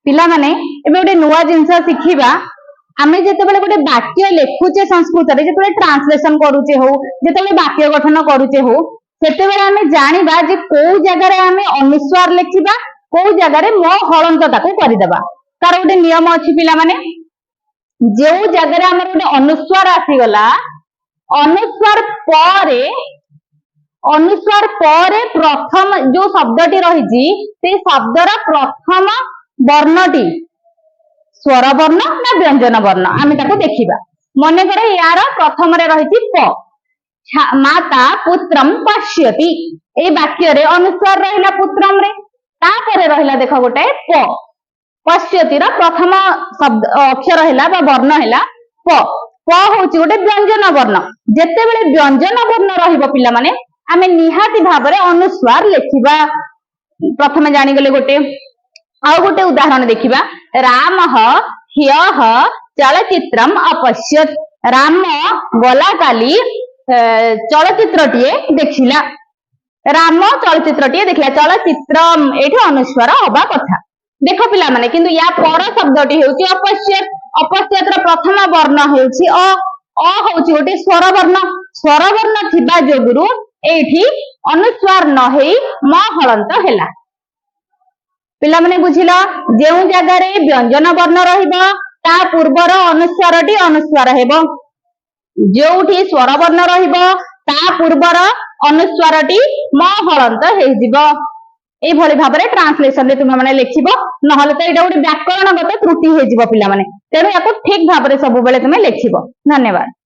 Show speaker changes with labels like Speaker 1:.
Speaker 1: पिला माने एबे गोटे नुआ जिनस शिखिबा आमे जेतेबेले गोटे वाक्य लेखुचे संस्कृत रे जेतेबेले ट्रांसलेशन करूचे हो जेतेबेले वाक्य गठन करूचे हो सेतेबेले आमे जानिबा जे को जगह रे आमे अनुस्वार लेखिबा को जगह रे म हलंत ताको करिदबा तार गोटे नियम अछि पिला माने जो जगह रे हमर गोटे अनुस्वार आसी गला अनुस्वार पर प्रथम जो शब्दटी रही से शब्दर प्रथम वर्णटी स्वर वर्ण ना व्यंजन वर्ण आमे ताको देखिबा मने करे यार प्रथम रे रही प माता पुत्रम पश्यति ए वाक्य रे अनुस्वार रहिला पुत्रम रे तापरे रहिला देखो गोटे प पश्यति रा प्रथम शब्द अक्षर हैला बा वर्ण हैला प होची गोटे व्यंजन वर्ण जेतेबेले व्यंजन वर्ण रहिबो पिला माने आमे निहाती भाबरे अनुस्वार लेखिबा प्रथम जानि गले गोटे आउ गोटे उदाहरण देखिबा रामः ह्यः चलचित्रम अपश्यत् राम गला काली चलचित्रटिए देखिला राम चलचित्रटिए देखिला चलचित्रम एठी अनुस्वार होबा कथा देखो पिला माने किंतु या पर शब्दटी हेउची अपश्यत् अपश्यत् रा प्रथम वर्ण हेउची अ होउची गोटे स्वर वर्ण थिबा जोगुरु एठी अनुस्वार न हेई म हलंत हेला पिला माने बुझिला जेउ जगह रे व्यंजन वर्ण रहिबो ता पूर्वर अनुस्वारटी अनुस्वार हेबो जोठी स्वर वर्ण रहिबो ता पूर्वर अनुस्वारटी म हलंत हेई जिवो ए भली भाबरे ट्रांसलेशन रे तुम माने लिखिबो नहले तो एटा गोटे व्याकरणगत त्रुटि हे जिवो पिला माने तेनु याको ठीक भाबरे सब बेले तुम लिखिबो धन्यवाद।